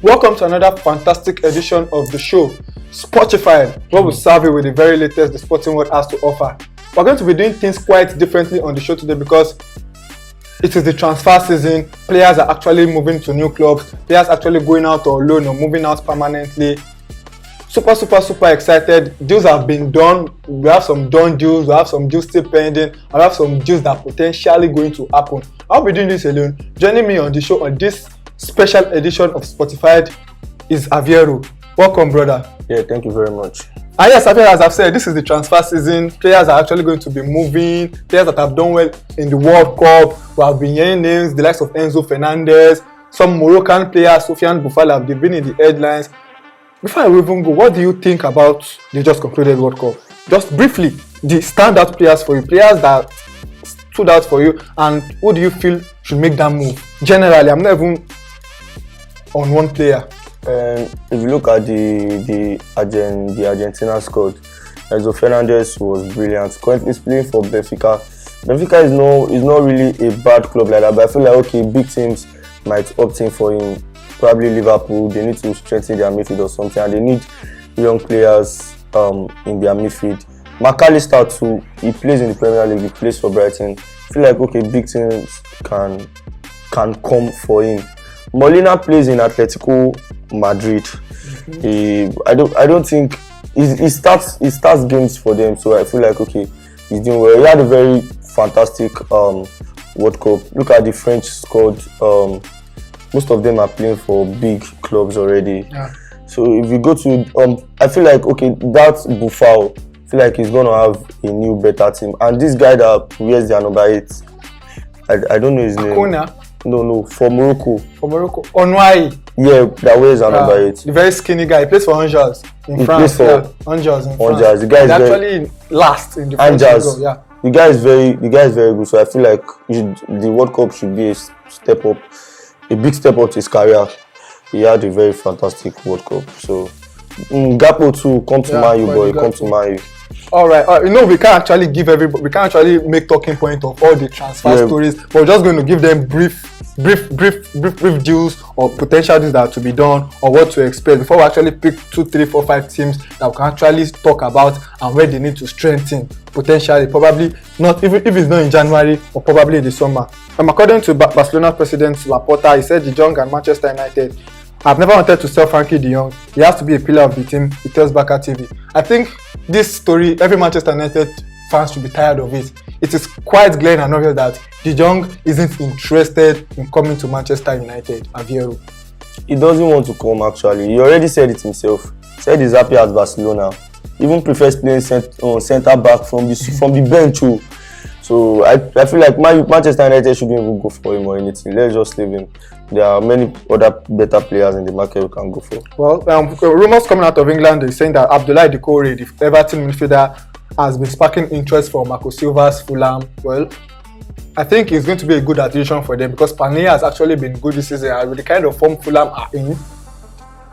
Welcome to another fantastic edition of the show, Sportyfied, where we serve you with the very latest the sporting world has to offer. We're going to be doing things quite differently on the show today because it is the transfer season. Players are actually moving to new clubs. Players actually going out on loan or moving out permanently. Super excited. Deals have been done. We have some done deals. We have some deals still pending. And we have some deals that are potentially going to happen. I'll be doing this alone. Joining me on the show on this special edition of Sportyfied is Aviero. Welcome, brother. Yeah, thank you very much. And yes, as I've said, this is the transfer season. Players are actually going to be moving. Players that have done well in the World Cup. We have been hearing names, the likes of Enzo Fernandez, some Moroccan players, Sofiane Boufal, they've been in the headlines. Before I even go, what do you think about the just concluded World Cup? Just briefly, the standout players for you, players that stood out for you, and who do you feel should make that move? Generally, I'm not even on one player. If you look at the Argentina squad, Enzo Fernandez was brilliant. Currently playing for Benfica. Benfica is not really a bad club like that, but I feel like okay, big teams might opt in for him. Probably Liverpool. They need to strengthen their midfield or something, and they need young players in their midfield. McAllister too. He plays in the Premier League. He plays for Brighton. I feel like okay, big teams can come for him. Molina plays in Atletico Madrid. I don't think he starts games for them, so I feel like okay, he's doing well. He had a very fantastic World Cup. Look at the French squad. Most of them are playing for big clubs already. Yeah. So if you go to I feel like okay, that's Boufal. I feel like he's gonna have a new better team. And this guy that wears their number 8, I don't know his Akuna? name. No, for Morocco. Onwai. Yeah, that wears our number 8. The very skinny guy. He plays for Angers in France. Plays for Angers in France. Angers. The guy is actually last in the French Angers. Yeah. The guy is very good. So I feel like the World Cup should be a step up, a big step up to his career. He had a very fantastic World Cup. So Gapo too, come to Man U, boy. Come to Man U. All right. We can't actually make talking point of all the transfer stories. But we're just going to give them brief deals or potential deals that are to be done or what to expect before we actually pick 2, 3, 4, 5 teams that we can actually talk about and where they need to strengthen potentially. Probably not even if it's not in January or probably in the summer. According to Barcelona president Laporta, he said De Jong and Manchester United. I've never wanted to sell Frankie de Jong. He has to be a pillar of the team. He tells Barca TV. I think this story, every Manchester United fans should be tired of it. It is quite clear and obvious that De Jong isn't interested in coming to Manchester United. Aviero. He doesn't want to come actually. He already said it himself. He said he's happy at Barcelona. Even prefers playing centre back from the bench. So I feel like Manchester United shouldn't even go for him or anything. Let's just leave him. There are many other better players in the market we can go for. Well, rumors coming out of England is saying that Abdoulaye Doucouré, the Everton midfielder, has been sparking interest for Marco Silva's Fulham. Well, I think it's going to be a good addition for them because Panay has actually been good this season, and with the kind of form Fulham are in,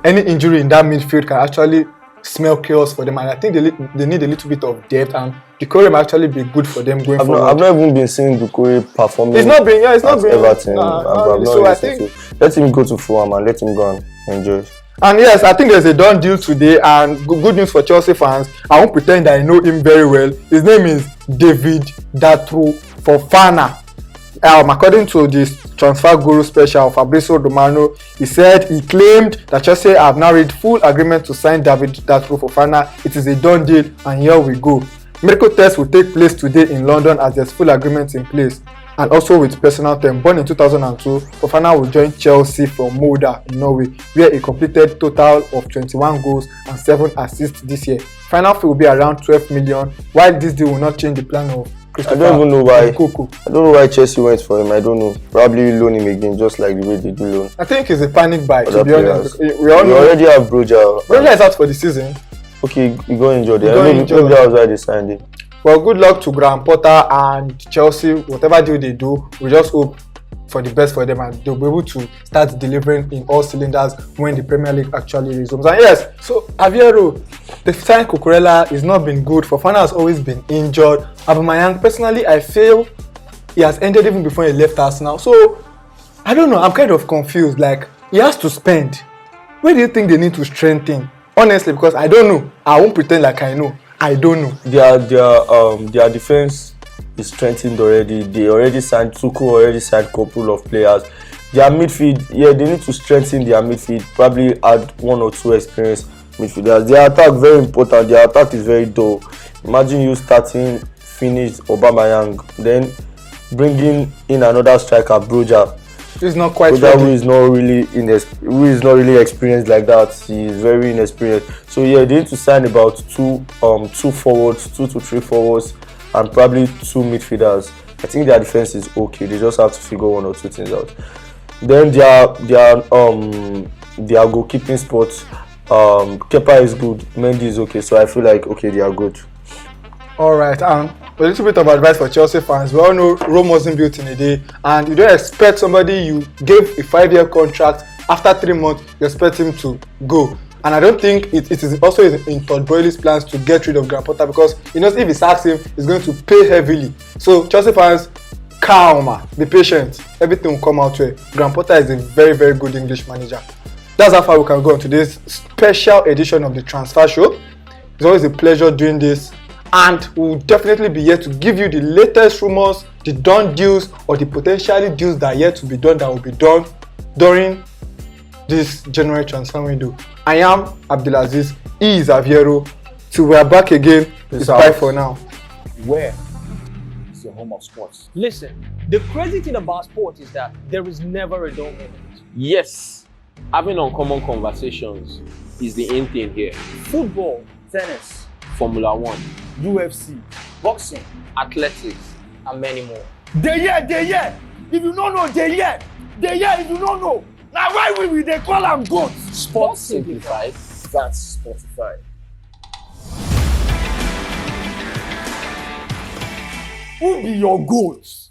any injury in that midfield can actually smell chaos for them, and I think they need a little bit of depth, and Doucouré might actually be good for them going forward. I've not even been seeing Doucouré performing. It's not been Everton. So I think let him go to Fulham and let him go and enjoy. And yes, I think there's a done deal today, and good news for Chelsea fans. I won't pretend that I know him very well. His name is David Datro Fofana. According to this transfer guru special Fabrizio Romano, he claimed that Chelsea have now reached full agreement to sign David Datro Fofana. It is a done deal, and here we go. Medical tests will take place today in London as there's full agreement in place. And also with personal term. Born in 2002, Fofana will join Chelsea from Molde in Norway, where he completed total of 21 goals and 7 assists this year. Final fee will be around 12 million, while this deal will not change the plan of Christopher. I don't know why Chelsea went for him. I don't know. Probably loan him again, just like the way they do loan. I think it's a panic buy, to be honest. We already have Broja. Broja is out for the season. Okay, he got injured. Maybe that was why they signed him. Well, good luck to Graham Potter and Chelsea. Whatever deal they do, we just hope for the best for them, and they'll be able to start delivering in all cylinders when the Premier League actually resumes. And yes, so Aviero, the sign Cucurella has not been good. Fofana has always been injured. Aubameyang, personally, I feel he has ended even before he left Arsenal. So I don't know. I'm kind of confused. Like, he has to spend. Where do you think they need to strengthen? Honestly, because I don't know. I won't pretend like I know. I don't know. Their defense is strengthened already. They already signed Tuchel, already signed a couple of players. Their midfield, yeah, they need to strengthen their midfield. Probably add 1 or 2 experienced midfielders. Their attack very important. Their attack is very dull. Imagine you starting finished Aubameyang, then bringing in another striker, Broja. He's not quite Broja, who is not really experienced like that. He is very inexperienced. So yeah, they need to sign about 2 forwards, 2 to 3 forwards, and probably 2 midfielders. I think their defense is okay. They just have to figure 1 or 2 things out. Then their goalkeeping spots. Kepa is good. Mendy is okay. So I feel like okay, they are good. All right, a little bit of advice for Chelsea fans. We all know Rome wasn't built in a day, and you don't expect somebody you gave a 5-year contract, after 3 months you expect him to go. And I don't think it is also in Todd Boehly's plans to get rid of Graham Potter, because he knows if he sacks him, he's going to pay heavily. So Chelsea fans, calm, be patient. Everything will come out well. Graham Potter is a very, very good English manager. That's how far we can go on today's special edition of the Transfer Show. It's always a pleasure doing this. And we'll definitely be here to give you the latest rumors, the done deals, or the potentially deals that are yet to be done, that will be done during this January transfer window. I am Abdulaziz, he is Aviero. Till we are back again, it's bye for now. Where is the home of sports? Listen, the crazy thing about sports is that there is never a dull moment. Yes, having uncommon conversations is the end thing here. Football, Tennis, Formula 1, UFC, boxing, athletics, and many more. they here. If you don't know, they here. If you don't know. Now why we they call them goats? Sports Simplified. That's Sportyfied. Who be your goats?